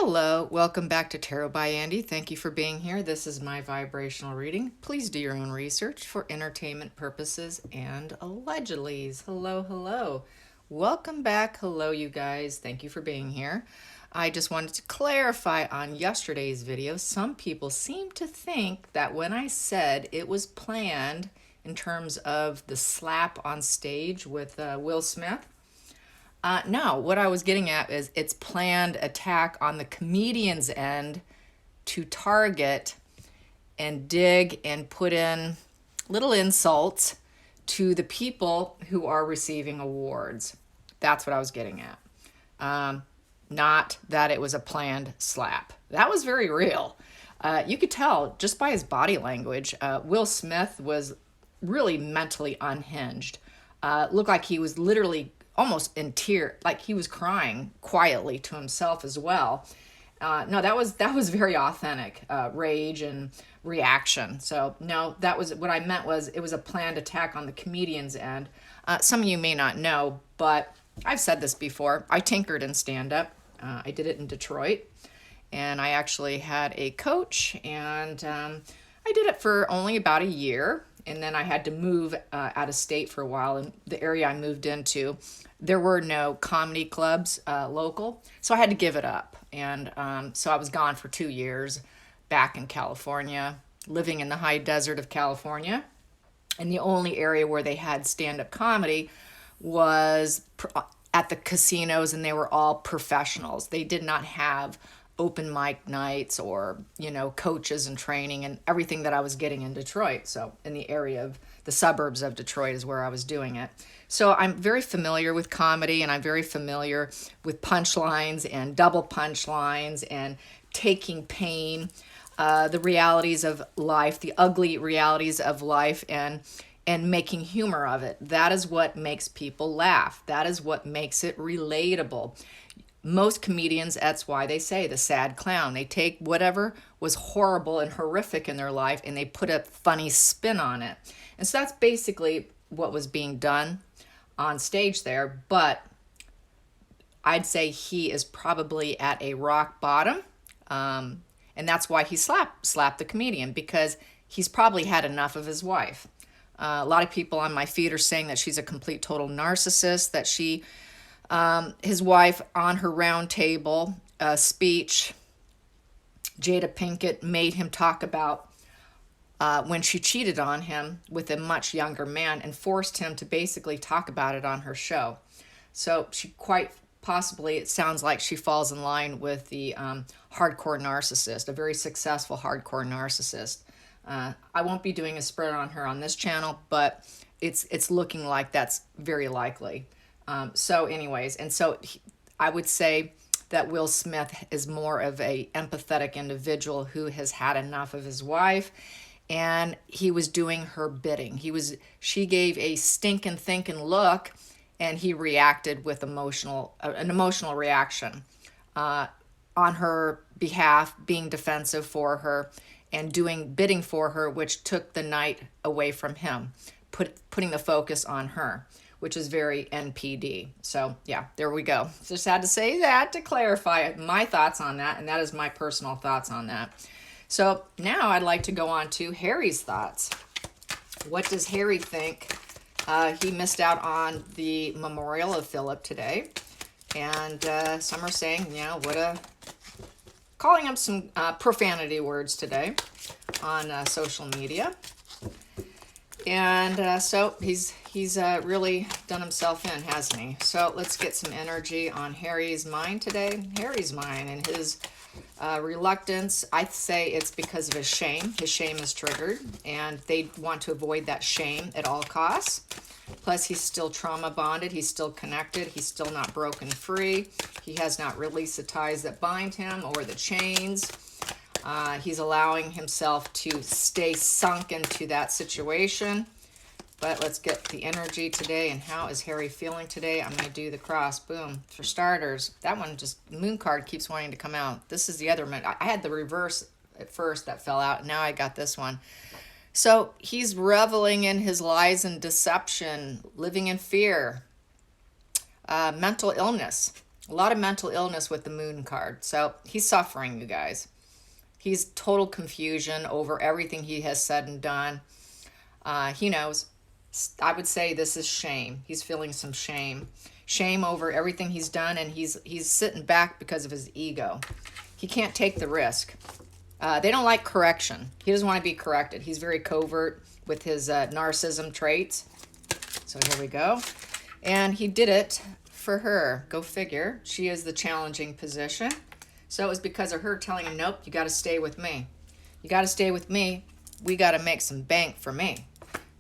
Hello, welcome back to Tarot by Andy. Thank you for being here. This is my vibrational reading. Please do your own research for entertainment purposes and allegedlys. Hello, hello. Welcome back. Hello, you guys. Thank you for being here. I just wanted to clarify on yesterday's video. Some people seem to think that when I said it was planned in terms of the slap on stage with Will Smith, no, what I was getting at is it's planned attack on the comedian's end to target and dig and put in little insults to the people who are receiving awards. That's what I was getting at. Not that it was a planned slap. That was very real. You could tell just by his body language. Will Smith was really mentally unhinged. Looked like he was literally almost in tears, like he was crying quietly to himself as well. No, that was very authentic rage and reaction. So no, that was what I meant. Was it was a planned attack on the comedian's end. Some of you may not know, but I've said this before. I tinkered in stand-up. I did it in Detroit, and I actually had a coach, and I did it for only about a year. And then I had to move out of state for a while. And the area I moved into, there were no comedy clubs local. So I had to give it up. And so I was gone for 2 years back in California, living in the high desert of California. And the only area where they had stand-up comedy was at the casinos, and they were all professionals. They did not have open mic nights or, coaches and training and everything that I was getting in Detroit. So in the area of the suburbs of Detroit is where I was doing it. So I'm very familiar with comedy, and I'm very familiar with punchlines and double punchlines and taking pain, the realities of life, the ugly realities of life, and making humor of it. That is what makes people laugh. That is what makes it relatable. Most comedians, that's why they say the sad clown. They take whatever was horrible and horrific in their life and they put a funny spin on it. And so that's basically what was being done on stage there. But I'd say he is probably at a rock bottom. And that's why he slapped the comedian, because he's probably had enough of his wife. A lot of people on my feed are saying that she's a complete total narcissist, that his wife on her round table speech, Jada Pinkett made him talk about when she cheated on him with a much younger man and forced him to basically talk about it on her show. So she quite possibly, it sounds like she falls in line with the hardcore narcissist, a very successful hardcore narcissist. I won't be doing a spread on her on this channel, but it's looking like that's very likely. So anyways, and so I would say that Will Smith is more of a empathetic individual who has had enough of his wife, and he was doing her bidding. She gave a stinking thinking look, and he reacted with an emotional reaction on her behalf, being defensive for her and doing bidding for her, which took the night away from him, putting the focus on her, which is very NPD. So yeah, there we go. Just had to say that to clarify my thoughts on that, and that is my personal thoughts on that. So now I'd like to go on to Harry's thoughts. What does Harry think? He missed out on the memorial of Philip today, and some are saying, calling him some profanity words today on social media. And so he's really done himself in, hasn't he? So let's get some energy on Harry's mind today. Harry's mind and his reluctance. I'd say it's because of his shame. His shame is triggered, and they want to avoid that shame at all costs. Plus, he's still trauma bonded. He's still connected. He's still not broken free. He has not released the ties that bind him or the chains. He's allowing himself to stay sunk into that situation. But let's get the energy today. And how is Harry feeling today? I'm going to do the cross. Boom. For starters, that one just, moon card keeps wanting to come out. This is the other one. I had the reverse at first that fell out. Now I got this one. So he's reveling in his lies and deception, living in fear, mental illness. A lot of mental illness with the moon card. So he's suffering, you guys. He's total confusion over everything he has said and done. He knows. I would say this is shame. He's feeling some shame. Shame over everything he's done, and he's sitting back because of his ego. He can't take the risk. They don't like correction. He doesn't want to be corrected. He's very covert with his narcissism traits. So here we go. And he did it for her. Go figure. She is the challenging position. So it was because of her telling him, nope, you got to stay with me. You got to stay with me. We got to make some bank for me.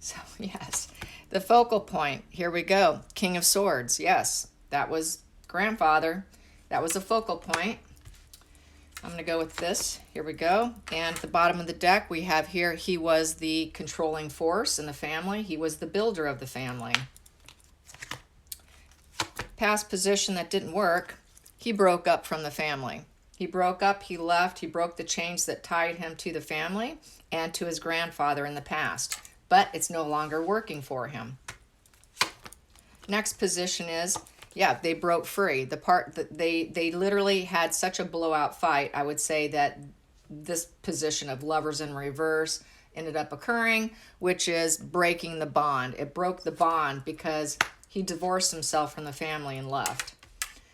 So, yes. The focal point. Here we go. King of Swords. Yes, that was grandfather. That was a focal point. I'm going to go with this. Here we go. And at the bottom of the deck, we have here, he was the controlling force in the family. He was the builder of the family. Past position that didn't work, he broke up from the family. He broke up, he left, he broke the chains that tied him to the family and to his grandfather in the past. But it's no longer working for him. Next position is, yeah, they broke free. The part that they literally had such a blowout fight, I would say that this position of lovers in reverse ended up occurring, which is breaking the bond. It broke the bond because he divorced himself from the family and left.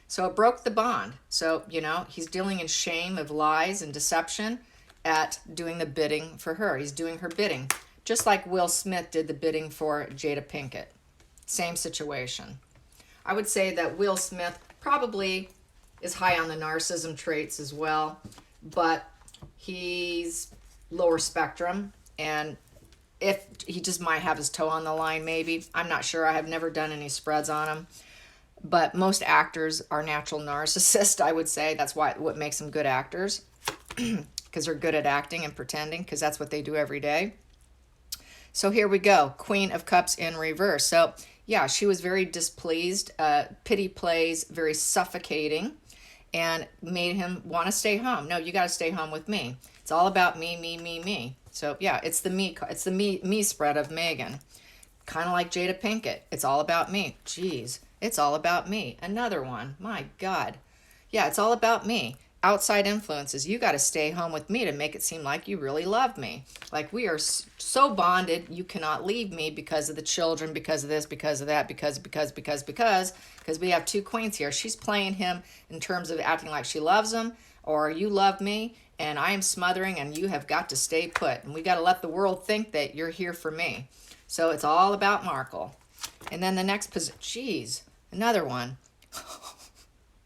So it broke the bond. So, you know, he's dealing in shame of lies and deception at doing the bidding for her. He's doing her bidding. Just like Will Smith did the bidding for Jada Pinkett. Same situation. I would say that Will Smith probably is high on the narcissism traits as well, but he's lower spectrum, and if he just might have his toe on the line maybe. I'm not sure. I have never done any spreads on him. But most actors are natural narcissists, I would say. That's what makes them good actors, because they're good at acting and pretending, because that's what they do every day. So here we go. Queen of Cups in reverse. So yeah, she was very displeased. Pity plays, very suffocating, and made him want to stay home. No, you got to stay home with me. It's all about me, me, me, me. So yeah, it's the me spread of Megan. Kind of like Jada Pinkett. It's all about me. Jeez, it's all about me. Another one. My God. Yeah, it's all about me. Outside influences. You got to stay home with me to make it seem like you really love me. Like we are so bonded, you cannot leave me because of the children, because of this, because of that, because we have two queens here. She's playing him in terms of acting like she loves him, or you love me and I am smothering and you have got to stay put. And we got to let the world think that you're here for me. So it's all about Markle. And then the next position, geez, another one.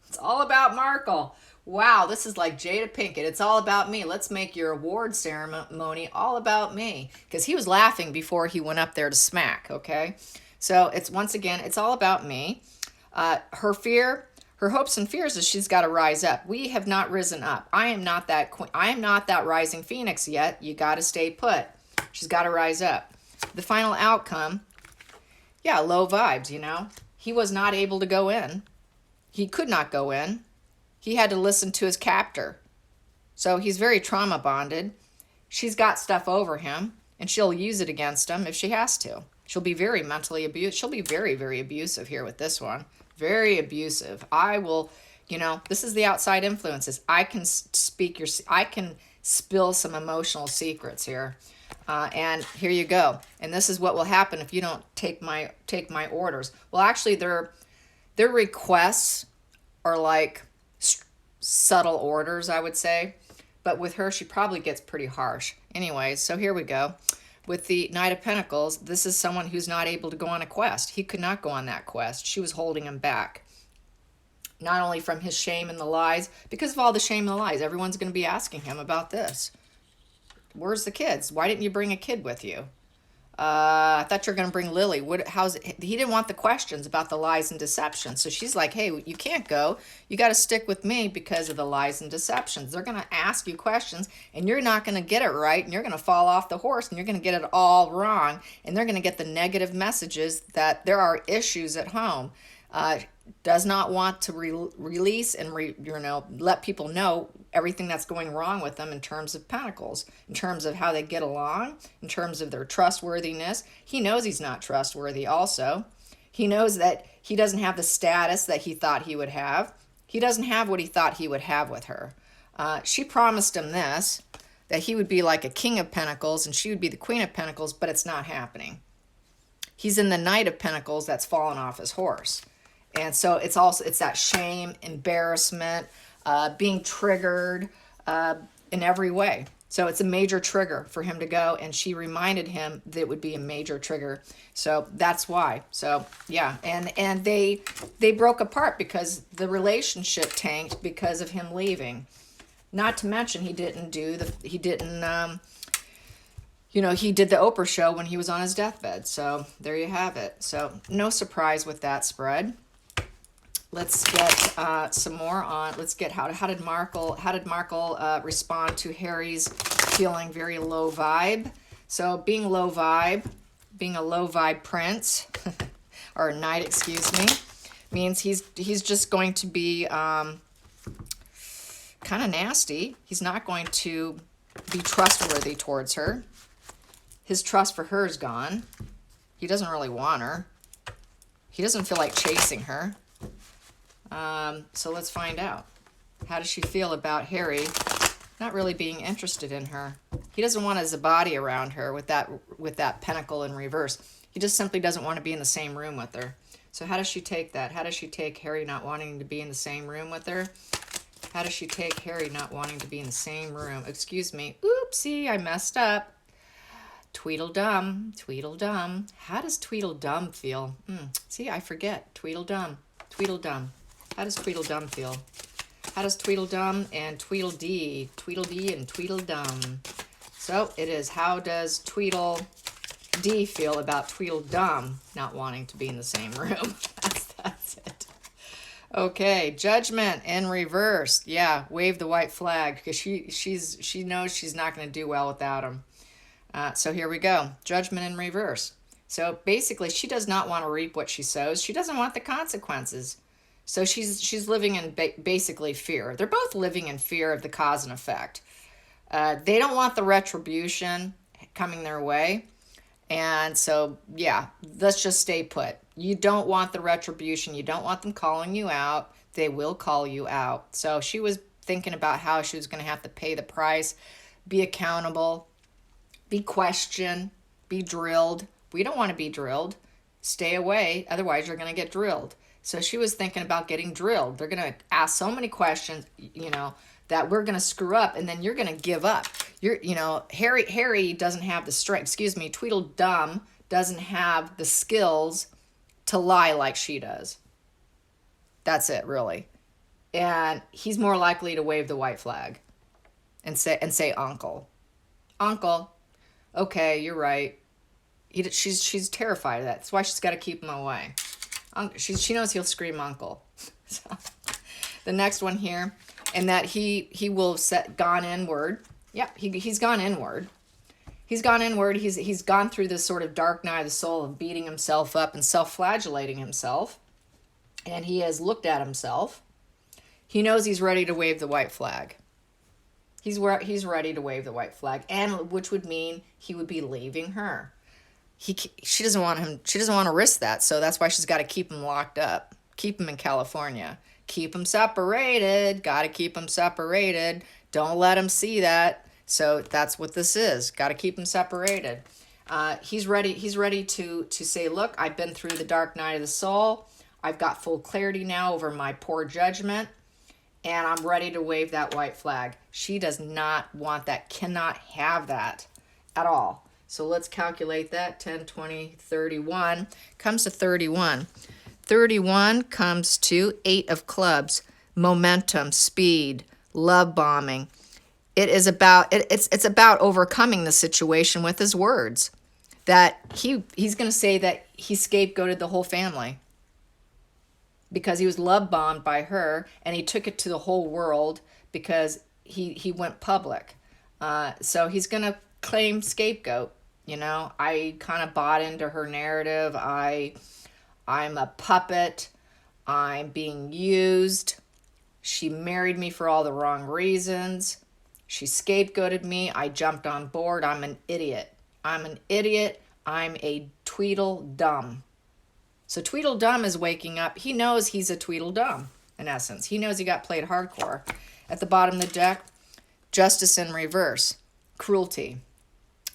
It's all about Markle. Wow, this is like Jada Pinkett. It's all about me. Let's make your award ceremony all about me. Because he was laughing before he went up there to smack, okay? So it's, once again, it's all about me. Her fear, her hopes and fears is she's got to rise up. We have not risen up. I am not that queen. I am not that rising phoenix yet. You got to stay put. She's got to rise up. The final outcome, yeah, low vibes, you know. He was not able to go in. He could not go in. He had to listen to his captor. So he's very trauma bonded. She's got stuff over him, and she'll use it against him if she has to. She'll be very mentally abused. She'll be very, very abusive here with this one. Very abusive. I will, you know, this is the outside influences. I can I can spill some emotional secrets here. And here you go. And this is what will happen if you don't take my orders. Well, actually, their requests are like subtle orders, I would say. But with her, she probably gets pretty harsh. Anyways, so here we go. With the Knight of Pentacles, this is someone who's not able to go on a quest. He could not go on that quest. She was holding him back. Not only from his shame and the lies, because of all the shame and the lies, everyone's going to be asking him about this. Where's the kids? Why didn't you bring a kid with you? I thought you were going to bring Lily. He didn't want the questions about the lies and deception. So she's like, hey, you can't go. You got to stick with me because of the lies and deceptions. They're going to ask you questions, and you're not going to get it right, and you're going to fall off the horse, and you're going to get it all wrong, and they're going to get the negative messages that there are issues at home. Does not want to release and let people know everything that's going wrong with them in terms of Pentacles, in terms of how they get along, in terms of their trustworthiness. He knows he's not trustworthy also. He knows that he doesn't have the status that he thought he would have. He doesn't have what he thought he would have with her. She promised him this, that he would be like a king of pentacles and she would be the queen of pentacles, but it's not happening. He's in the knight of pentacles that's fallen off his horse. And so it's that shame, embarrassment, being triggered in every way. So it's a major trigger for him to go, and she reminded him that it would be a major trigger. So that's why. So yeah, and they broke apart because the relationship tanked because of him leaving. Not to mention he did the Oprah show when he was on his deathbed. So there you have it. So no surprise with that spread. Let's get some more on. Let's get how did Markle respond to Harry's feeling very low vibe? So being a low vibe prince or knight, excuse me, means he's just going to be kind of nasty. He's not going to be trustworthy towards her. His trust for her is gone. He doesn't really want her. He doesn't feel like chasing her. So let's find out. How does she feel about Harry not really being interested in her? He doesn't want his body around her with that pentacle in reverse. He just simply doesn't want to be in the same room with her. So how does she take that? How does she take Harry not wanting to be in the same room with her? How does she take Harry not wanting to be in the same room? Excuse me. Oopsie, I messed up. Tweedledum. Tweedledum. How does Tweedledum feel? See, I forget. Tweedledum. Tweedledum. How does Tweedledum feel? How does Tweedledum and Tweedledee and Tweedledum? So it is, how does Tweedledee feel about Tweedledum not wanting to be in the same room? That's it. Okay, Judgment in reverse. Yeah, wave the white flag because she knows she's not going to do well without him. So here we go. Judgment in reverse. So basically, she does not want to reap what she sows. She doesn't want the consequences. So she's living in basically fear. They're both living in fear of the cause and effect. They don't want the retribution coming their way. And so, yeah, let's just stay put. You don't want the retribution. You don't want them calling you out. They will call you out. So she was thinking about how she was going to have to pay the price, be accountable, be questioned, be drilled. We don't want to be drilled. Stay away. Otherwise, you're going to get drilled. So she was thinking about getting drilled. They're going to ask so many questions, that we're going to screw up, and then you're going to give up. Harry doesn't have the strength. Excuse me, Tweedledum doesn't have the skills to lie like she does. That's it, really. And he's more likely to wave the white flag and say, "Uncle, Uncle." Okay, you're right. She's terrified of that. That's why she's got to keep him away. She knows he'll scream uncle. So, the next one here, and that he will gone inward. Yep, he's gone inward. He's gone inward. He's gone through this sort of dark night of the soul of beating himself up and self-flagellating himself. And he has looked at himself. He knows he's ready to wave the white flag. He's ready to wave the white flag, and which would mean he would be leaving her. She doesn't want him. She doesn't want to risk that, so that's why she's got to keep him locked up, keep him in California, keep him separated. Got to keep him separated. Don't let him see that. So that's what this is. Got to keep him separated. He's ready. He's ready to say, look, I've been through the dark night of the soul. I've got full clarity now over my poor judgment, and I'm ready to wave that white flag. She does not want that. Cannot have that at all. So let's calculate that. 10, 20, 31. Comes to 31. 31 comes to 8 of clubs. Momentum, speed, love bombing. It is about it's about overcoming the situation with his words. That he's going to say that he scapegoated the whole family because he was love bombed by her, and he took it to the whole world because he went public. So he's going to claim scapegoat. I kind of bought into her narrative. I'm a puppet. I'm being used. She married me for all the wrong reasons. She scapegoated me. I jumped on board. I'm an idiot. I'm an idiot. I'm a Tweedle Dum. So Tweedle Dum is waking up. He knows he's a Tweedle Dum. in essence. He knows he got played hardcore. At the bottom of the deck, justice in reverse, cruelty.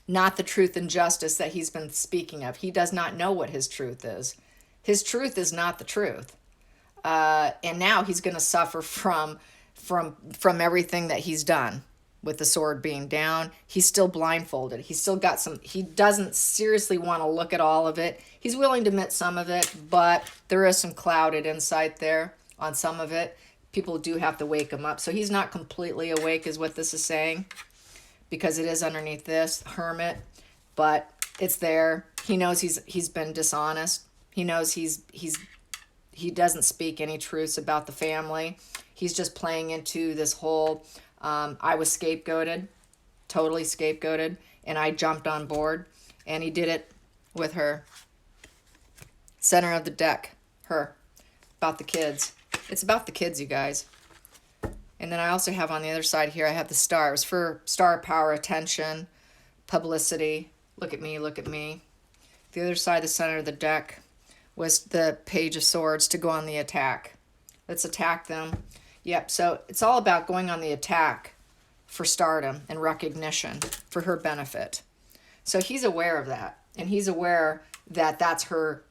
Not the truth and justice that he's been speaking of. He does not know what his truth is. His truth is not the truth. And now he's going to suffer from everything that he's done. With the sword being down, he's still blindfolded. He's still got some, he doesn't seriously want to look at all of it. He's willing to admit some of it, but there is some clouded insight there on some of it. People do have to wake him up. So he's not completely awake is what this is saying, because it is underneath this hermit, but it's there. He knows he's been dishonest. He knows he doesn't speak any truths about the family. He's just playing into this whole, I was scapegoated, totally scapegoated, and I jumped on board, and he did it with her. Center of the deck, her, about the kids. It's about the kids, you guys. And then I also have on the other side here, I have the stars for star power, attention, publicity. Look at me, look at me. The other side, the center of the deck, was the Page of Swords to go on the attack. Let's attack them. Yep, so it's all about going on the attack for stardom and recognition for her benefit. So he's aware of that, and he's aware that that's her,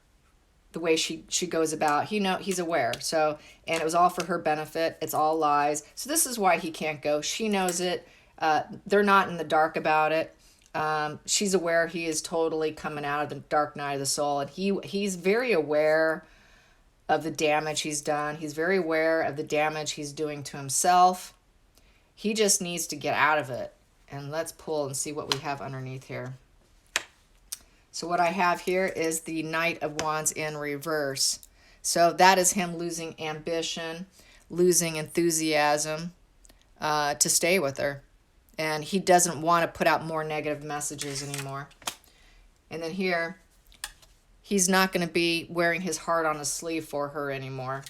the way she goes about. He's aware. So, and it was all for her benefit. It's all lies. So this is why he can't go. She knows it. They're not in the dark about it. She's aware he is totally coming out of the dark night of the soul, and he's very aware of the damage he's done. He's very aware of the damage he's doing to himself. He just needs to get out of it. And let's pull and see what we have underneath here. So what I have here is the Knight of Wands in reverse. So that is him losing ambition, losing enthusiasm to stay with her. And he doesn't want to put out more negative messages anymore. And then here, he's not going to be wearing his heart on his sleeve for her anymore.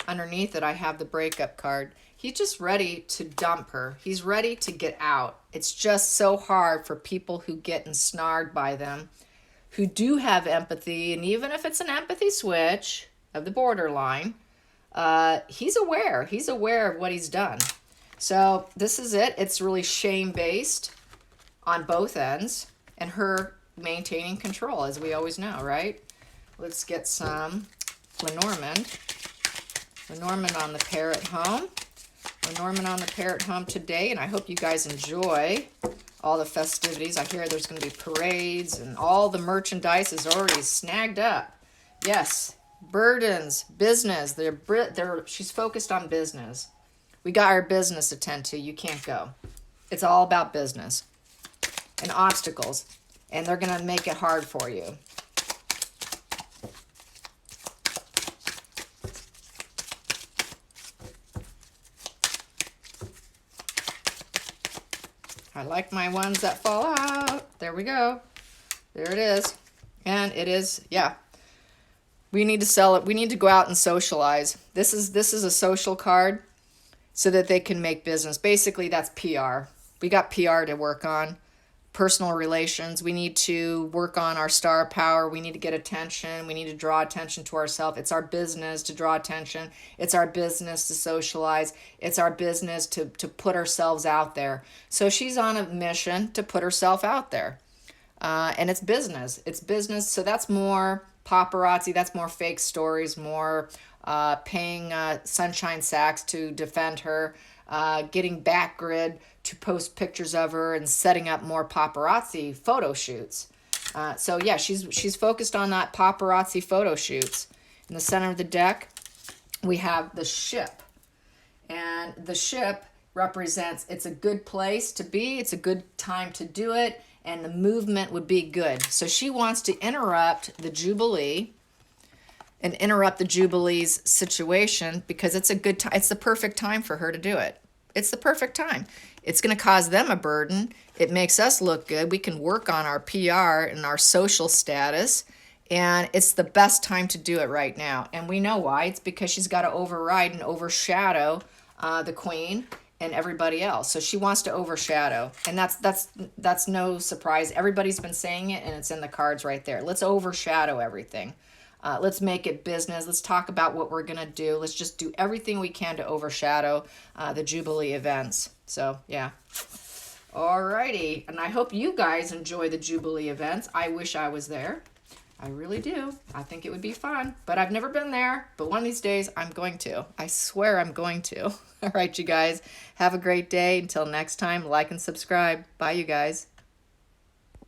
Underneath it, I have the breakup card. He's just ready to dump her. He's ready to get out. It's just so hard for people who get ensnared by them, who do have empathy, and even if it's an empathy switch of the borderline, he's aware. He's aware of what he's done. So this is it. It's really shame-based on both ends, and her maintaining control, as we always know, right? Let's get some Lenormand. Lenormand on the pair at home. Lenormand on the pair at home today, and I hope you guys enjoy all the festivities. I hear there's going to be parades, and all the merchandise is already snagged up. Yes, burdens, business. She's focused on business. We got our business to tend to. You can't go. It's all about business and obstacles. And they're going to make it hard for you. I like my ones that fall out. There we go. There it is. And it is, yeah. We need to sell it. We need to go out and socialize. This is a social card so that they can make business. Basically, that's PR. We got PR to work on. Personal relations. We need to work on our star power. We need to get attention. We need to draw attention to ourselves. It's our business to draw attention. It's our business to socialize. It's our business to put ourselves out there. So she's on a mission to put herself out there. And it's business. It's business. So that's more paparazzi. That's more fake stories, more paying Sunshine Sacks to defend her, getting Backgrid to post pictures of her and setting up more paparazzi photo shoots. So yeah, she's focused on that paparazzi photo shoots. In the center of the deck, we have the ship. And the ship represents it's a good place to be. It's a good time to do it. And the movement would be good. So she wants to interrupt the Jubilee and interrupt the Jubilee's situation because it's a good time. It's the perfect time for her to do it. It's the perfect time. It's going to cause them a burden. It makes us look good. We can work on our PR and our social status. And it's the best time to do it right now. And we know why. It's because she's got to override and overshadow the queen and everybody else. So she wants to overshadow. And that's no surprise. Everybody's been saying it, and it's in the cards right there. Let's overshadow everything. Let's make it business. Let's talk about what we're going to do. Let's just do everything we can to overshadow the Jubilee events. So, yeah. Alrighty. And I hope you guys enjoy the Jubilee events. I wish I was there. I really do. I think it would be fun. But I've never been there. But one of these days, I'm going to. I swear I'm going to. All right, you guys. Have a great day. Until next time, like and subscribe. Bye, you guys.